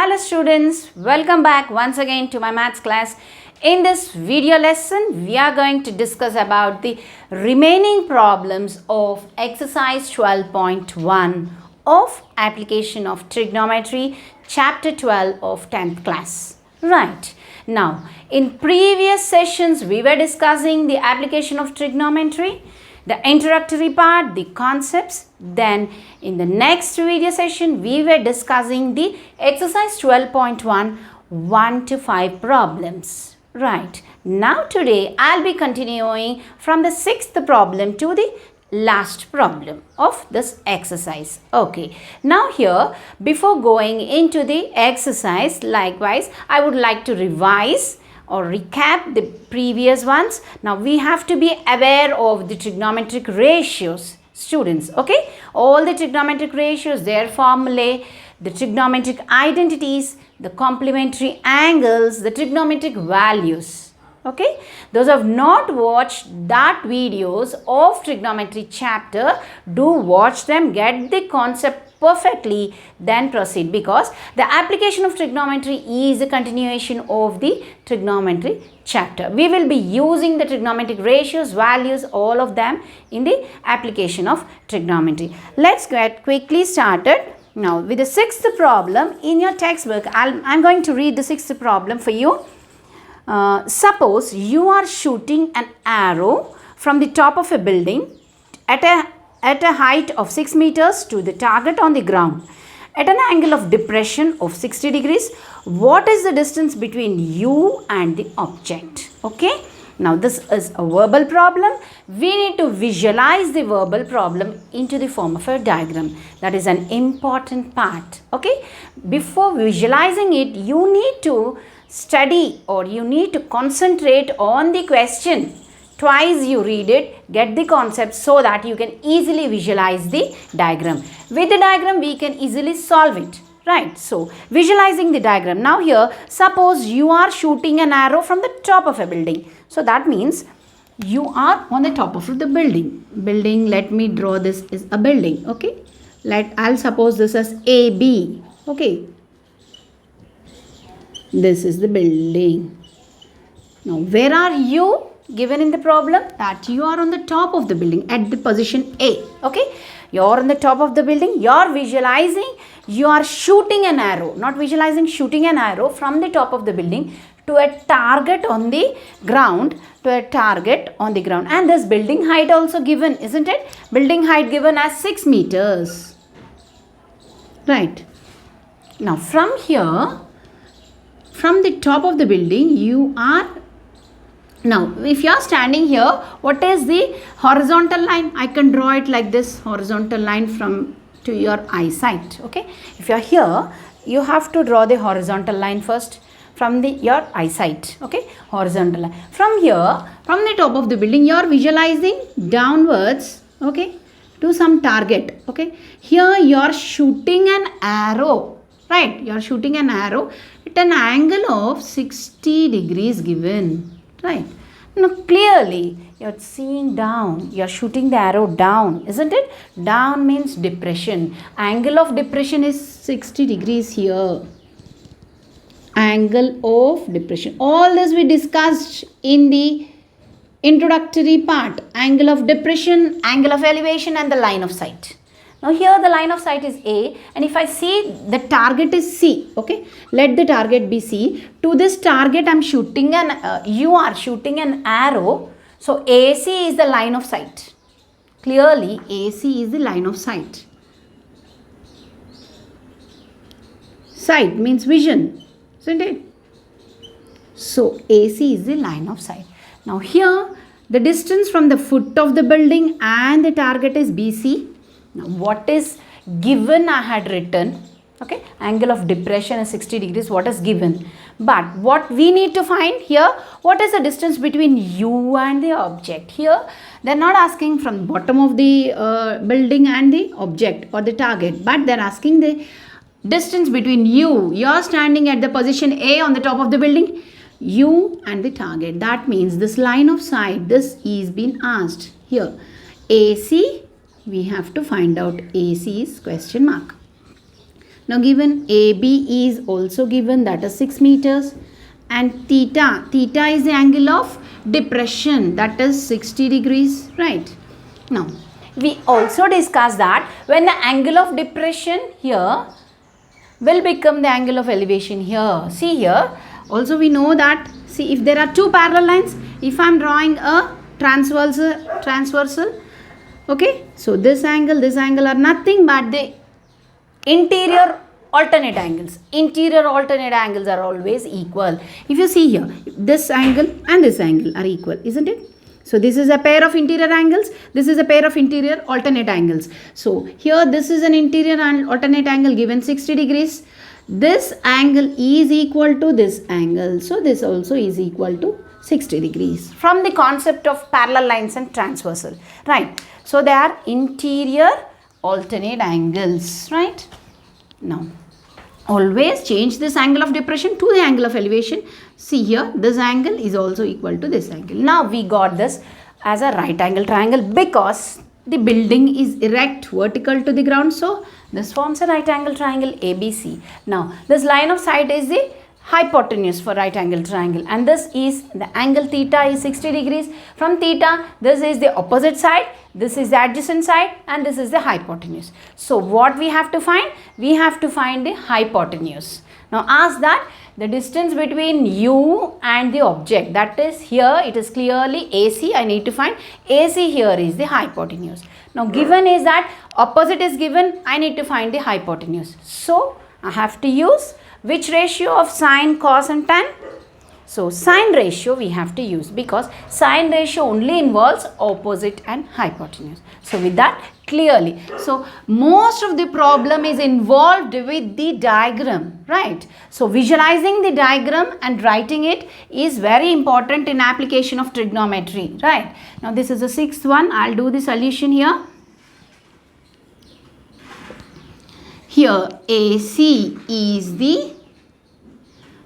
Hello students, welcome back once again to my maths class. In this video lesson, we are going to discuss about the remaining problems of exercise 12.1 of application of trigonometry, chapter 12 of 10th class. Right. Now, in previous sessions, we were discussing the application of trigonometry, the introductory part, the concepts. Then in the next video session, we were discussing the exercise 12.1 1 to 5 problems. Right. Now today I'll be continuing from the 6th problem to the last problem of this exercise. Okay. Now here, before going into the exercise, likewise, I would like to revise or recap the previous ones. Now we have to be aware of the trigonometric ratios, students. Okay, all the trigonometric ratios, their formulae, the trigonometric identities, the complementary angles, the trigonometric values. Okay, those who have not watched that videos of trigonometry chapter, do watch them, get the concept perfectly, then proceed, because the application of trigonometry is a continuation of the trigonometry chapter. We will be using the trigonometric ratios, values, all of them in the application of trigonometry. Let's get quickly started. Now with the 6th problem in your textbook, I'm going to read the 6th problem for you. Suppose you are shooting an arrow from the top of a building at a height of 6 meters to the target on the ground at an angle of depression of 60 degrees. What is the distance between you and the object? Okay. Now this is a verbal problem. We need to visualize the verbal problem into the form of a diagram. That is an important part. Okay. Before visualizing it, you need to study or you need to concentrate on the question. Twice you read it, get the concept so that you can easily visualize the diagram. With the diagram, we can easily solve it. Right. So, visualizing the diagram. Now here, suppose you are shooting an arrow from the top of a building. So, that means you are on the top of the building. Building, let me draw this is a building. Okay. I'll suppose this as AB. Okay. This is the building. Now, where are you? Given in the problem that you are on the top of the building at the position A. Okay, you are on the top of the building. You are visualizing, you are shooting an arrow, not visualizing, shooting an arrow from the top of the building to a target on the ground, and this building height also given, isn't it? Building height given as 6 meters. Right. Now from here, from the top of the building, you are. Now, if you are standing here, what is the horizontal line? I can draw it like this, horizontal line from to your eyesight. Okay. If you are here, you have to draw the horizontal line first from your eyesight. Okay. Horizontal line. From here, from the top of the building, you are visualizing downwards. Okay. To some target. Okay. Here, you are shooting an arrow. Right. You are shooting an arrow at an angle of 60 degrees given. Right. Now clearly you are seeing down, you are shooting the arrow down, isn't it? Down means depression. Angle of depression is 60 degrees here. Angle of depression. All this we discussed in the introductory part. Angle of depression, angle of elevation, and the line of sight. Now here the line of sight is A, and if I see the target is C, okay, let the target be C. To this target I'm shooting you are shooting an arrow. So AC is the line of sight. Clearly AC is the line of sight. Sight means vision, isn't it? So AC is the line of sight. Now here the distance from the foot of the building and the target is BC. Now, what is given I had written, okay, angle of depression is 60 degrees, what is given. But what we need to find here, what is the distance between you and the object? Here, they are not asking from bottom of the building and the object or the target, but they are asking the distance between you. You are standing at the position A on the top of the building, you and the target. That means this line of sight, this is being asked here. AC, we have to find out AC is question mark. Now given AB is also given, that is 6 meters, and theta is the angle of depression, that is 60 degrees, right? Now we also discussed that when the angle of depression here will become the angle of elevation here. See here, also we know that, see, if there are two parallel lines, if I am drawing a transversal, okay, so this angle are nothing but the interior alternate angles. Interior alternate angles are always equal. If you see here, this angle and this angle are equal, isn't it? So this is a pair of interior angles, this is a pair of interior alternate angles. So here this is an interior and alternate angle given 60 degrees. This angle is equal to this angle. So this also is equal to 60 degrees. From the concept of parallel lines and transversal, right? So they are interior alternate angles, right? Now always change this angle of depression to the angle of elevation. See here, this angle is also equal to this angle. Now we got this as a right angle triangle because the building is erect vertical to the ground. So this forms a right angle triangle ABC. Now this line of sight is the hypotenuse for right angle triangle, and this is the angle theta is 60 degrees. From theta, this is the opposite side, this is the adjacent side, and this is the hypotenuse. So what we have to find? We have to find the hypotenuse. Now ask that the distance between you and the object, that is here it is clearly AC, I need to find AC, here is the hypotenuse. Now given is that opposite is given, I need to find the hypotenuse. So I have to use which ratio of sine, cos and tan? So sine ratio we have to use because sine ratio only involves opposite and hypotenuse. So with that clearly, so most of the problem is involved with the diagram, right? So visualizing the diagram and writing it is very important in application of trigonometry, right? Now this is the sixth one. I'll do the solution here. Here AC is the,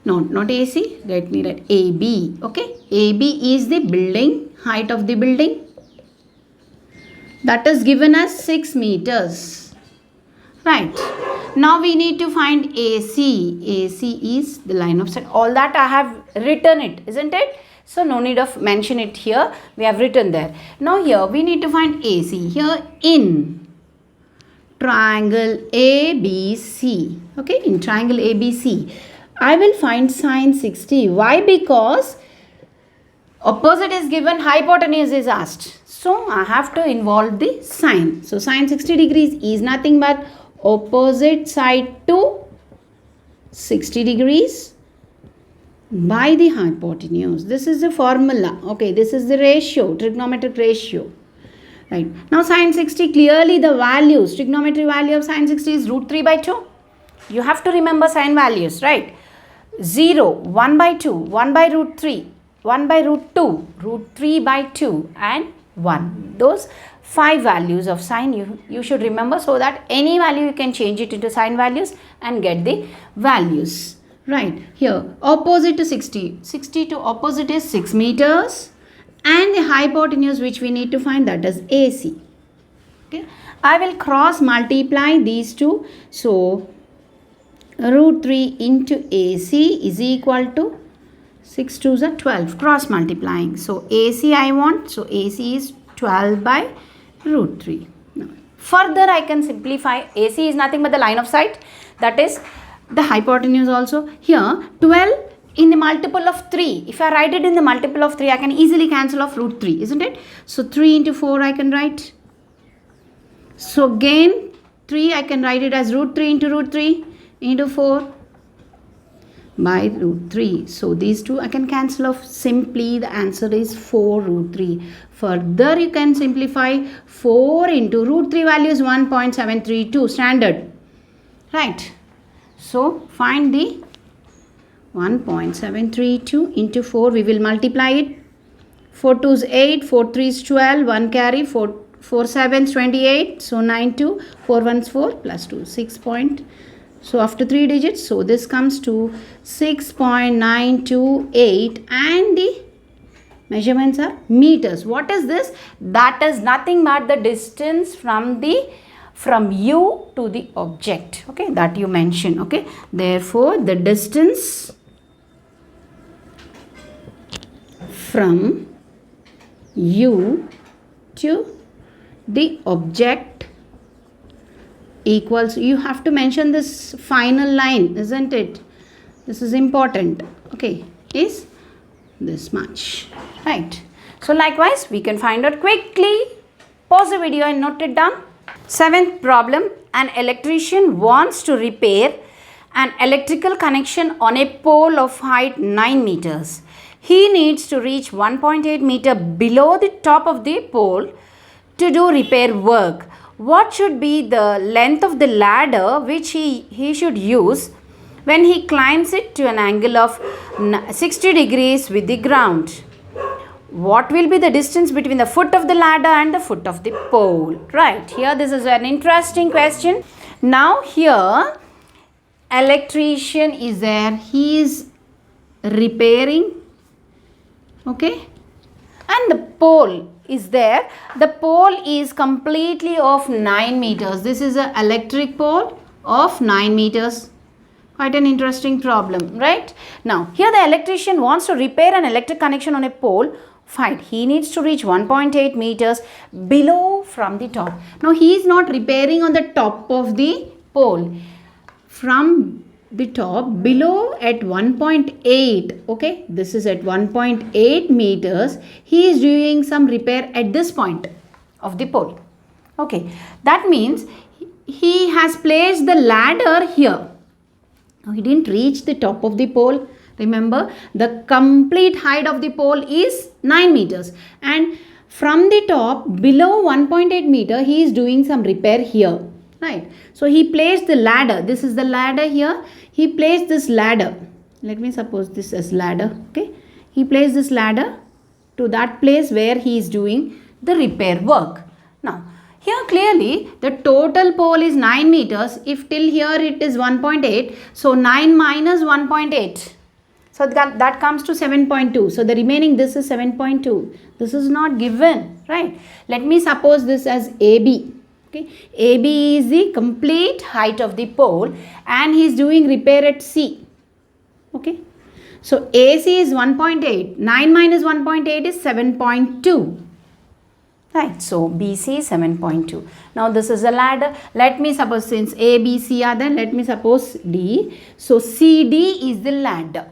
no, not AC, let me write AB, okay. AB is the building, height of the building, that is given as 6 meters, right. Now we need to find AC. AC is the line of sight. All that I have written it, isn't it? So no need of mention it here, we have written there. Now here we need to find AC. Here in triangle ABC, okay, in triangle ABC, I will find sine 60. Why? Because opposite is given, hypotenuse is asked. So I have to involve the sine. So sine 60 degrees is nothing but opposite side to 60 degrees by the hypotenuse. This is the formula, okay, this is the ratio, trigonometric ratio. Right. Now sine 60, clearly the values, trigonometry value of sine 60 is root 3 by 2. You have to remember sine values, right? 0, 1 by 2, 1 by root 3, 1 by root 2, root 3 by 2 and 1. Those 5 values of sine you should remember, so that any value you can change it into sine values and get the values. Right. Here opposite to 60. 60 to opposite is 6 meters. And the hypotenuse which we need to find, that is AC. Okay, I will cross multiply these two. So root 3 into AC is equal to 6 2s are 12. Cross multiplying. So AC I want. So AC is 12 by root 3. Now, further I can simplify. AC is nothing but the line of sight. That is the hypotenuse also. Here 12. In the multiple of 3, if I write it in the multiple of 3, I can easily cancel off root 3, isn't it? So 3 into 4 I can write. So again 3 I can write it as root 3 into 4 by root 3. So these two I can cancel off. Simply the answer is 4 root 3. Further you can simplify. 4 into root 3 value is 1.732 standard. Right. So find the 1.732 into 4, we will multiply it. 4 2 is 8, 4 3 is 12, 1 carry, 4 7 is 28, so 9 2, 4 1 is 4 plus 2, 6 point. So after 3 digits, so this comes to 6.928 and the measurements are meters. What is this? That is nothing but the distance from the from you to the object, okay, that you mention, okay. Therefore, the distance from you to the object equals, you have to mention this final line, isn't it? This is important, okay, is this much, right? So likewise, we can find out quickly. Pause the video and note it down. Seventh problem, an electrician wants to repair an electrical connection on a pole of height 9 meters. He needs to reach 1.8 meter below the top of the pole to do repair work. What should be the length of the ladder which he should use when he climbs it to an angle of 60 degrees with the ground? What will be the distance between the foot of the ladder and the foot of the pole? Right, here this is an interesting question. Now here, electrician is there, he is repairing, okay, and the pole is there. The pole is completely of 9 meters. This is an electric pole of 9 meters. Quite an interesting problem, right? Now, here the electrician wants to repair an electric connection on a pole. Fine, he needs to reach 1.8 meters below from the top. Now, he is not repairing on the top of the pole. From the top, below at 1.8, okay, this is at 1.8 meters, he is doing some repair at this point of the pole. Okay, that means he has placed the ladder here. Now, he didn't reach the top of the pole. Remember, the complete height of the pole is 9 meters. And from the top, below 1.8 meter, he is doing some repair here. Right. So, he placed the ladder. This is the ladder here. He placed this ladder. Let me suppose this as ladder. Okay. He placed this ladder to that place where he is doing the repair work. Now, here clearly the total pole is 9 meters. If till here it is 1.8. So, 9 minus 1.8. So, that comes to 7.2. So, the remaining this is 7.2. This is not given, right? Let me suppose this as AB. Okay. AB is the complete height of the pole and he is doing repair at C. Okay. So, AC is 1.8. 9 minus 1.8 is 7.2. Right. So, BC is 7.2. Now, this is a ladder. Let me suppose since A, B, C are there, let me suppose D. So, CD is the ladder.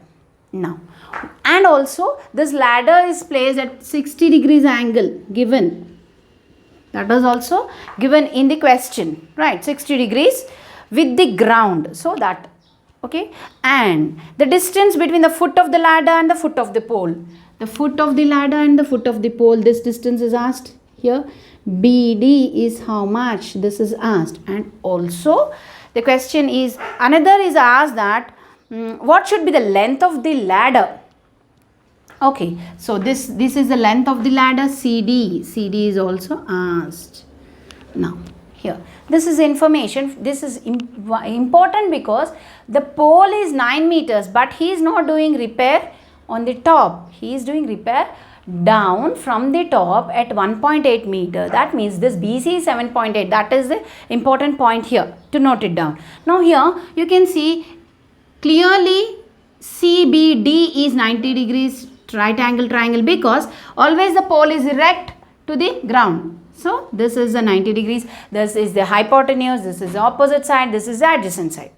Now, and also this ladder is placed at 60 degrees angle given. That was also given in the question, right? 60 degrees with the ground. So that, okay. And the distance between the foot of the ladder and the foot of the pole. The foot of the ladder and the foot of the pole, this distance is asked here. BD is how much? This is asked. And also the question is, another is asked that what should be the length of the ladder? Okay, so this is the length of the ladder CD. CD is also asked. Now, here, this is information. This is important because the pole is 9 meters, but he is not doing repair on the top. He is doing repair down from the top at 1.8 meter. That means this BC is 7.8. That is the important point here to note it down. Now, here you can see clearly CBD is 90 degrees right angle triangle because always the pole is erect to the ground. So, this is the 90 degrees. This is the hypotenuse. This is the opposite side. This is the adjacent side.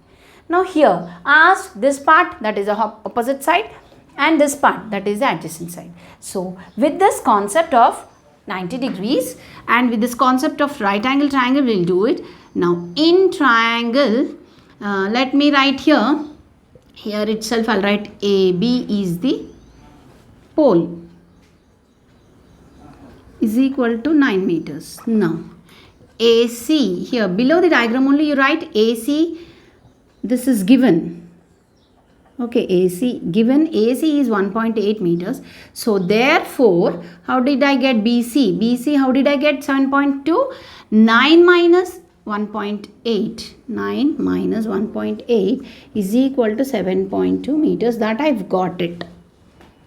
Now, here ask this part, that is the opposite side, and this part, that is the adjacent side. So, with this concept of 90 degrees and with this concept of right angle triangle, we will do it. Now, in triangle, let me write here. Here itself I will write AB is the pole is equal to 9 meters. Now, AC, here below the diagram only you write AC, this is given. Okay, AC, given AC is 1.8 meters. So, therefore, how did I get BC? BC, how did I get 7.2? 9 minus 1.8. 9 minus 1.8 is equal to 7.2 meters. That I've got it.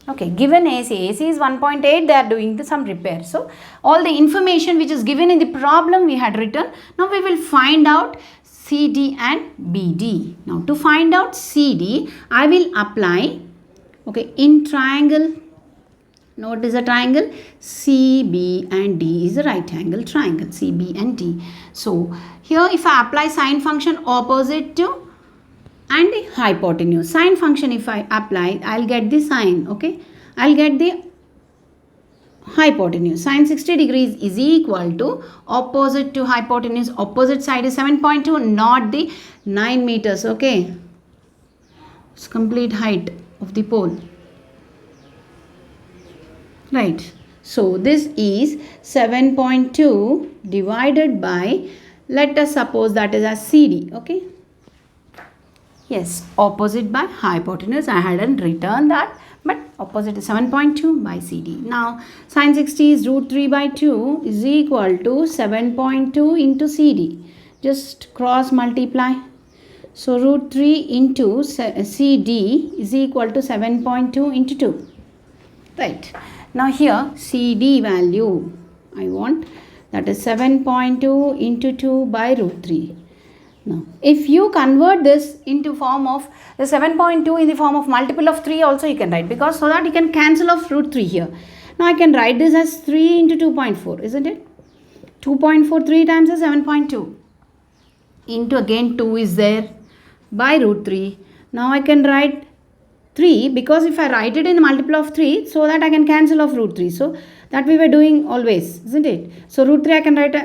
Okay, given AC is 1.8, they are doing some repair. So, all the information which is given in the problem we had written. Now, we will find out CD and BD. Now, to find out CD, I will apply, okay, in triangle. Note is a triangle, CB and D is a right angle triangle, CB and D. So, here if I apply sine function opposite to and the hypotenuse. Sine function if I apply, I'll get the sine, okay. I'll get the hypotenuse. Sine 60 degrees is equal to opposite to hypotenuse. Opposite side is 7.2, not the 9 meters, okay. It's complete height of the pole. Right. So, this is 7.2 divided by, let us suppose that is as CD, okay. Yes, opposite by hypotenuse. I hadn't written that, but opposite is 7.2 by CD. Now, sine 60 is root 3 by 2 is equal to 7.2 into CD. Just cross multiply. So, root 3 into CD is equal to 7.2 into 2. Right. Now, here CD value I want, that is 7.2 into 2 by root 3. Now, if you convert this into form of the 7.2 in the form of multiple of 3 also you can write, because so that you can cancel off root 3 here. Now, I can write this as 3 into 2.4, isn't it? 2.4 3 times is 7.2 into again 2 is there by root 3. Now, I can write 3 because if I write it in the multiple of 3, so that I can cancel off root 3. So, that we were doing always, isn't it? So, root 3 I can write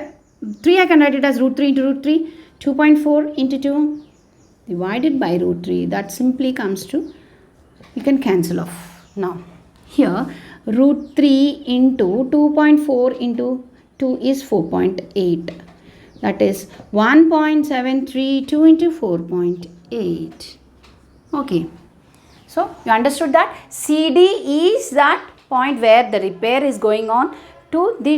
3 I can write it as root 3 into root 3. 2.4 into 2 divided by root 3, that simply comes to, you can cancel off. Now, here root 3 into 2.4 into 2 is 4.8. That is 1.732 into 4.8. Okay. So, you understood that CD is that point where the repair is going on to the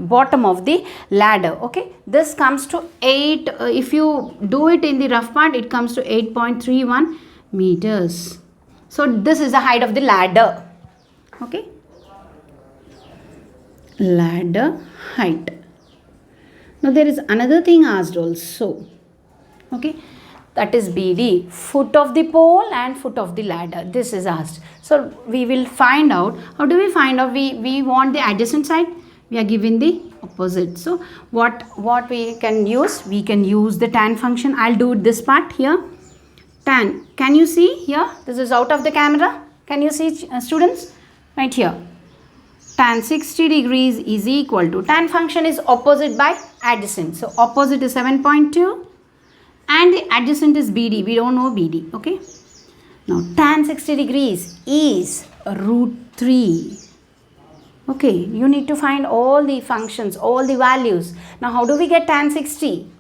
bottom of the ladder, okay. This comes to 8, if you do it in the rough part, it comes to 8.31 meters. So, this is the height of the ladder, okay. Ladder height. Now, there is another thing asked also, okay. That is BD, foot of the pole and foot of the ladder. This is asked. So, we will find out. How do we find out? We want the adjacent side. We are given the opposite. So, what we can use? We can use the tan function. I'll do this part here. Tan. Can you see here? This is out of the camera. Can you see, students? Right here. Tan 60 degrees is equal to, tan function is opposite by adjacent. So, opposite is 7.2. And the adjacent is BD. We don't know BD. Okay. Now, tan 60 degrees is root 3. Okay. You need to find all the functions, all the values. Now, how do we get tan 60?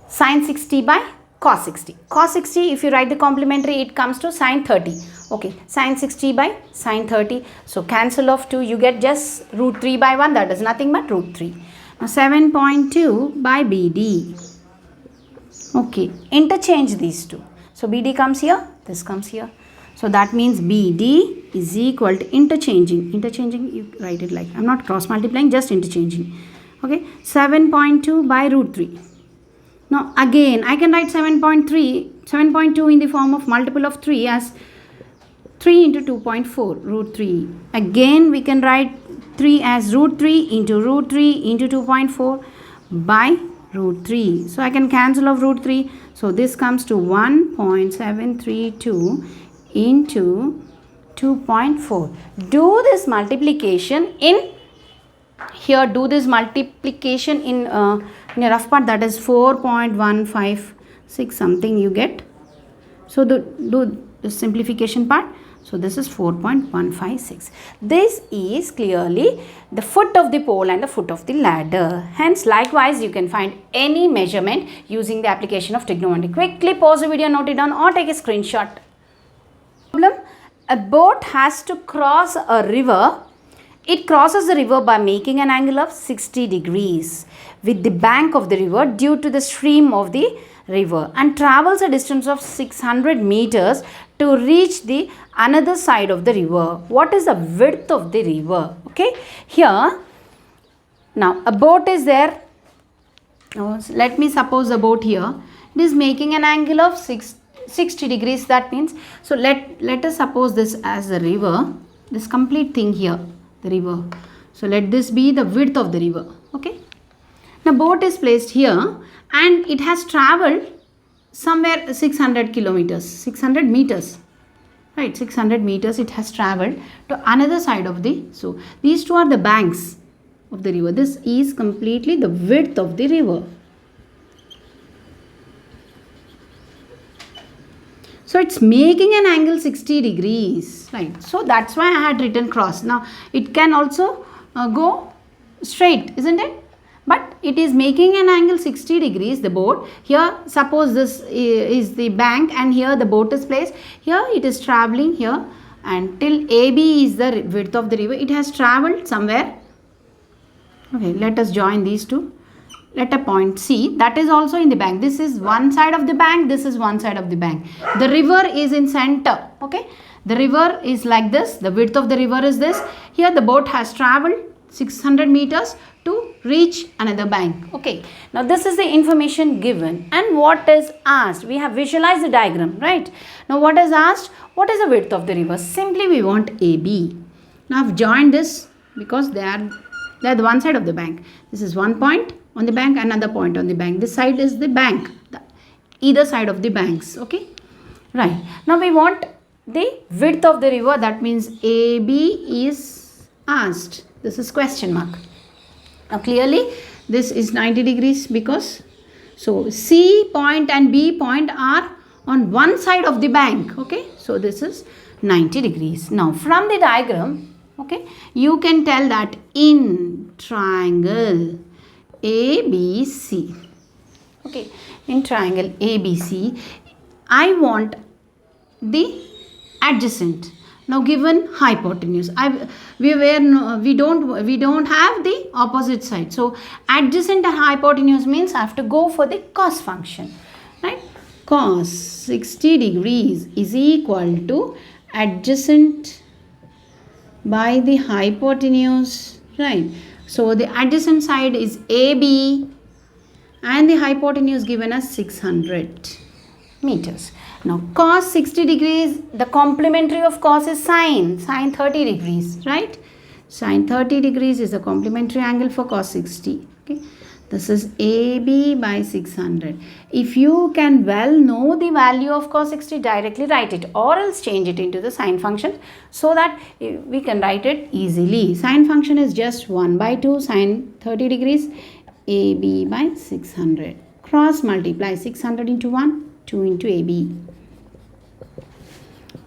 Sin 60 by cos 60. Cos 60, if you write the complementary, it comes to sin 30. Okay. Sin 60 by sin 30. So, cancel off 2. You get just root 3 by 1. That is nothing but root 3. Now, 7.2 by BD. Okay, interchange these two. So, BD comes here, this comes here. So, that means BD is equal to interchanging. Interchanging, you write it like, I am not cross multiplying, just interchanging. Okay, 7.2 by root 3. Now, again, I can write 7.2 in the form of multiple of 3 as 3 into 2.4, root 3. Again, we can write 3 as root 3 into 2.4 by root 3. So, I can cancel off root 3. So, this comes to 1.732 into 2.4. Do this multiplication in, here do this multiplication in a rough part, that is 4.156 something you get. So, do the simplification part. So, this is 4.156. This is clearly the foot of the pole and the foot of the ladder. Hence, likewise, you can find any measurement using the application of trigonometry. Quickly pause the video, note it down or take a screenshot. Problem: a boat has to cross a river. It crosses the river by making an angle of 60 degrees. with the bank of the river due to the stream of the river and travels a distance of 600 meters to reach the another side of the river. What is the width of the river? Okay, here now a boat is there. Let me suppose a boat here. It is making an angle of 60 degrees. That means, so let us suppose this as the river, this complete thing here, the river. So let this be the width of the river. Okay, the boat is placed here and it has traveled somewhere 600 kilometers, 600 meters, right? 600 meters it has traveled to another side of the, so these two are the banks of the river. This is completely the width of the river. So it's making an angle 60 degrees, right? So that's why I had written cross. Now it can also go straight, isn't it? But it is making an angle 60 degrees, the boat. Here suppose this is the bank and here the boat is placed. Here it is travelling here and till AB is the width of the river. It has travelled somewhere. Okay, let us join these two. Let a point C, that is also in the bank. This is one side of the bank, this is one side of the bank. The river is in center. Okay, the river is like this. The width of the river is this. Here the boat has travelled 600 meters to reach another bank. Okay, now this is the information given and what is asked. We have visualized the diagram, right? Now what is asked? What is the width of the river? Simply we want AB. Now I've joined this because they are the one side of the bank. This is one point on the bank, another point on the bank. This side is the bank, either side of the banks. Okay, right. Now we want the width of the river. That means AB is asked. This is question mark. Now clearly this is 90 degrees because so C point and B point are on one side of the bank. Okay, so this is 90 degrees. Now from the diagram, okay, you can tell that in triangle ABC, okay, in triangle ABC, I want the adjacent. Now given hypotenuse, we don't have the opposite side. So adjacent and hypotenuse means I have to go for the cos function, right? Cos 60 degrees is equal to adjacent by the hypotenuse, right? So the adjacent side is AB and the hypotenuse given as 600 meters. Now cos 60 degrees, the complementary of cos is sine 30 degrees, right? Sine 30 degrees is the complementary angle for cos 60. Okay, this is AB by 600. If you can well know the value of cos 60, directly write it or else change it into the sine function so that we can write it easily. Sine function is just 1 by 2 sine 30 degrees AB by 600. Cross multiply 600 into 1, 2 into AB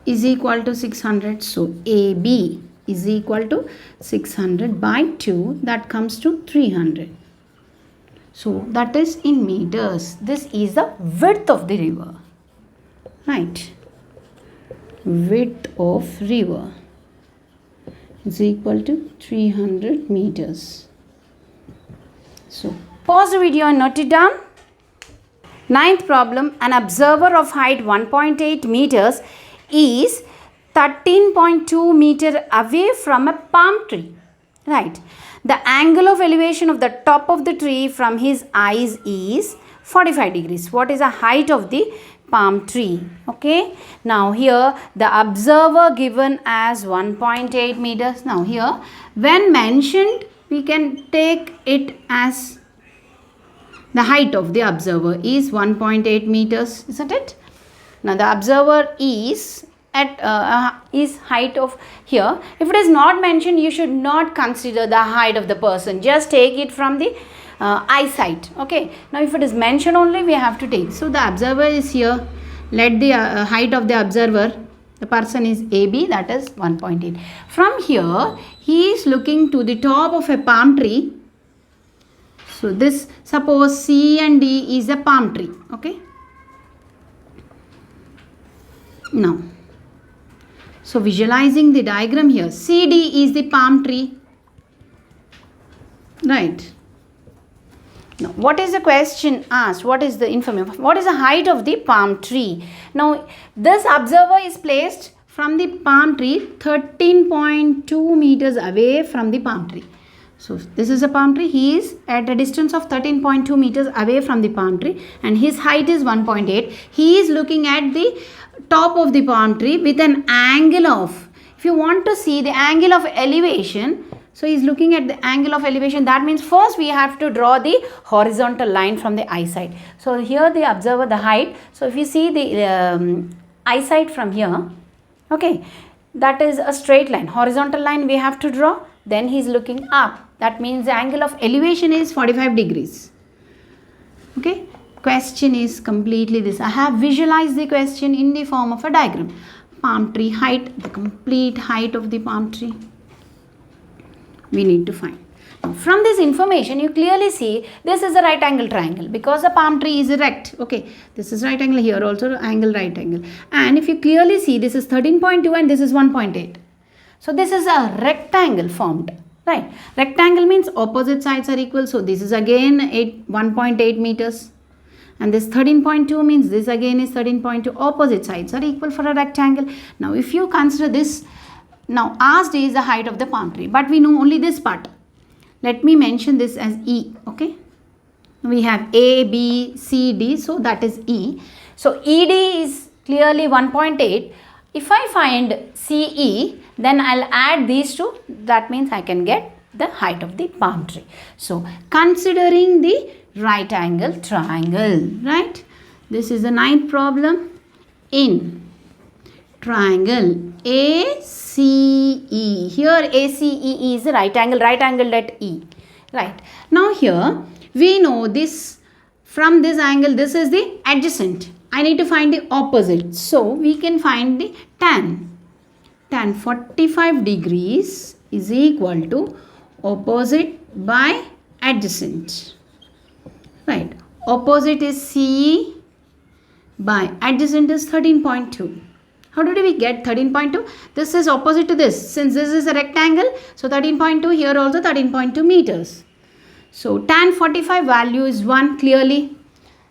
is equal to 600. So AB is equal to 600 by 2, that comes to 300. So that is in meters. This is the width of the river, right? Width of river is equal to 300 meters. So pause the video and note it down. Ninth problem, an observer of height 1.8 meters is 13.2 meter away from a palm tree, right? The angle of elevation of the top of the tree from his eyes is 45 degrees. What is the height of the palm tree? Okay, now here the observer given as 1.8 meters. Now here when mentioned, we can take it as the height of the observer is 1.8 meters, isn't it? Now the observer is at is height of here. If it is not mentioned, you should not consider the height of the person. Just take it from the eyesight. Okay. Now if it is mentioned only, we have to take. So the observer is here. Let the height of the observer, the person is AB, that is 1.8. From here, he is looking to the top of a palm tree. So this, suppose C and D is a palm tree. Okay. Now, so visualizing the diagram here, CD is the palm tree, right? Now, what is the question asked? What is the information? What is the height of the palm tree? Now, this observer is placed from the palm tree 13.2 meters away from the palm tree. So, this is a palm tree. He is at a distance of 13.2 meters away from the palm tree and his height is 1.8. He is looking at the top of the palm tree with an angle of, if you want to see the angle of elevation, so he is looking at the angle of elevation. That means first we have to draw the horizontal line from the eyesight. So here the observer, the height. So if you see the eyesight from here, okay, that is a straight line. Horizontal line we have to draw. Then he is looking up. That means the angle of elevation is 45 degrees. Okay. Question is completely this. I have visualized the question in the form of a diagram. Palm tree height, the complete height of the palm tree we need to find. Now, from this information you clearly see this is a right angle triangle because the palm tree is erect. Okay, this is right angle, here also angle right angle, and if you clearly see this is 13.2 and this is 1.8. So this is a rectangle formed, right? Rectangle means opposite sides are equal. So this is again 1.8 meters. And this 13.2 means this again is 13.2. Opposite sides are equal for a rectangle. Now if you consider this, now asked is the height of the palm tree, but we know only this part. Let me mention this as E. Okay, we have A, B, C, D, so that is E. So ED is clearly 1.8. If I find CE, then I'll add these two. That means I can get the height of the palm tree. So considering the right angle triangle, right? This is the ninth problem in triangle ACE. Here ACE is the right angle at E. Right. Now here we know this, from this angle this is the adjacent. I need to find the opposite. So we can find the tan. Tan 45 degrees is equal to opposite by adjacent. Right. Opposite is CE by adjacent is 13.2. How did we get 13.2? This is opposite to this. Since this is a rectangle, so 13.2, here also 13.2 meters. So tan 45 value is 1 clearly.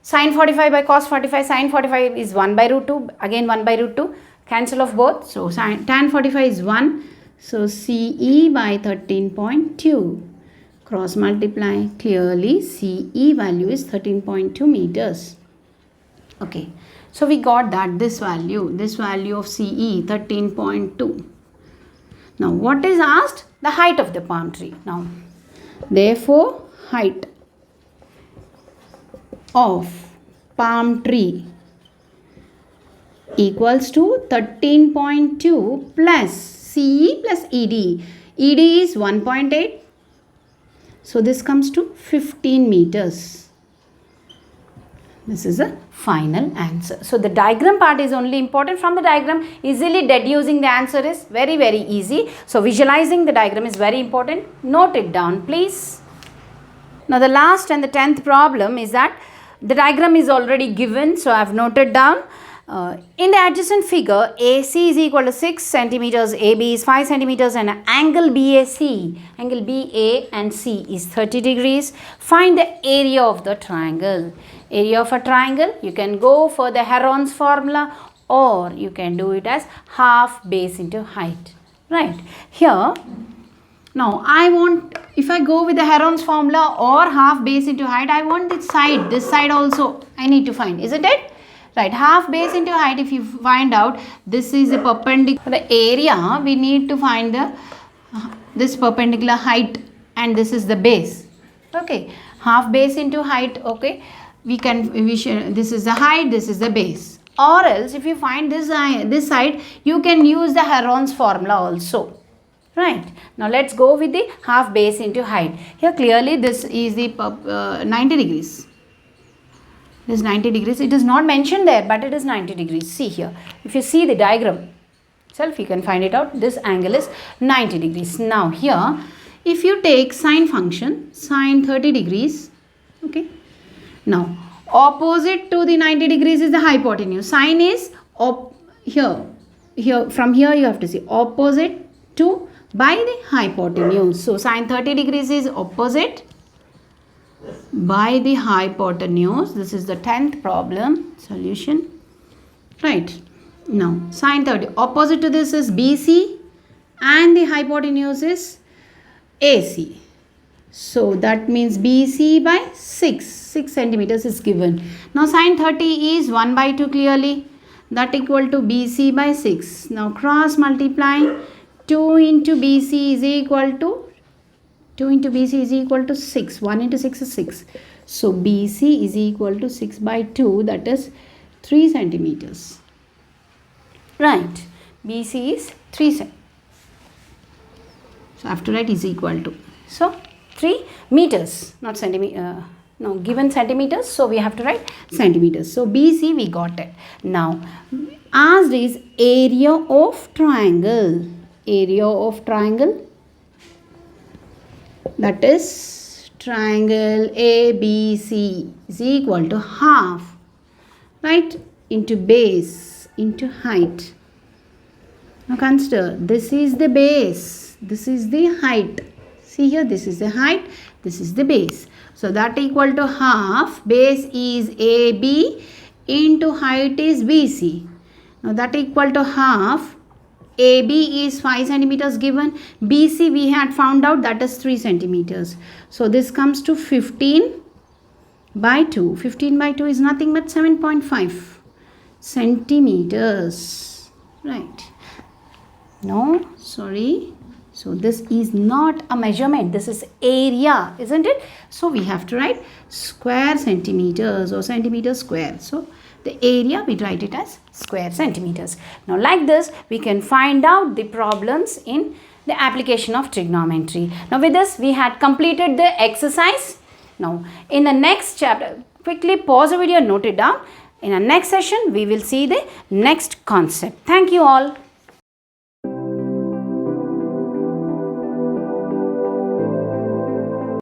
Sin 45 by cos 45, sin 45 is 1 by root 2. Again 1 by root 2. Cancel of both. So tan 45 is 1. So CE by 13.2. Cross multiply. Clearly CE value is 13.2 meters. Okay. So we got that this value of CE 13.2. Now what is asked? The height of the palm tree. Now therefore height of palm tree equals to 13.2 plus CE plus ED. ED is 1.8. So this comes to 15 meters. This is a final answer. So the diagram part is only important. From the diagram, easily deducing the answer is very, very easy. So visualizing the diagram is very important. Note it down, please. Now the last and the 10th problem is that the diagram is already given. So I have noted down. In the adjacent figure, AC is equal to 6 centimeters, AB is 5 centimeters and angle BAC, angle BA and C is 30 degrees. Find the area of the triangle. Area of a triangle, you can go for the Heron's formula or you can do it as half base into height. Right. Here, now I want, if I go with the Heron's formula or half base into height, I want this side also I need to find, isn't it? Right, half base into height, if you find out this is a perpendicular area, we need to find this perpendicular height and this is the base. Okay, half base into height, okay, this is the height, this is the base. Or else if you find this side, you can use the Heron's formula also. Right, now let's go with the half base into height. Here clearly this is the 90 degrees. This is 90 degrees. It is not mentioned there, but it is 90 degrees. See here. If you see the diagram itself, you can find it out. This angle is 90 degrees. Now here, if you take sine function, sine 30 degrees, okay. Now, opposite to the 90 degrees is the hypotenuse. Sine is here. From here you have to see opposite to by the hypotenuse. So, sine 30 degrees is opposite by the hypotenuse. This is the 10th problem solution. Right. Now sine 30. Opposite to this is BC and the hypotenuse is AC. So that means BC by 6 centimeters is given. Now sine 30 is 1 by 2 clearly. That equal to BC by 6. Now cross multiply. 2 into BC is equal to 6. 1 into 6 is 6. So BC is equal to 6 by 2, that is 3 centimeters. Right. BC is 3 centimeters. So I have to write is equal to. So 3 meters, not centimeter. No, given centimeters, so we have to write centimeters. So BC we got it. Now asked is area of triangle. Area of triangle, that is triangle ABC is equal to half, right, into base into height. Now consider, this is the base, this is the height. See here, this is the height, this is the base. So that equal to half. Base is AB into height is BC. Now that equal to half. AB is 5 centimeters given. BC we had found out, that is 3 centimeters. So this comes to 15 by 2. 15 by 2 is nothing but 7.5 centimeters. Right. No, sorry. So this is not a measurement. This is area, isn't it? So we have to write square centimeters or centimeter square. So the area we write it as square centimeters. Now like this we can find out the problems in the application of trigonometry. Now with this we had completed the exercise. Now in the next chapter, quickly pause the video and note it down. In our next session we will see the next concept. Thank you all.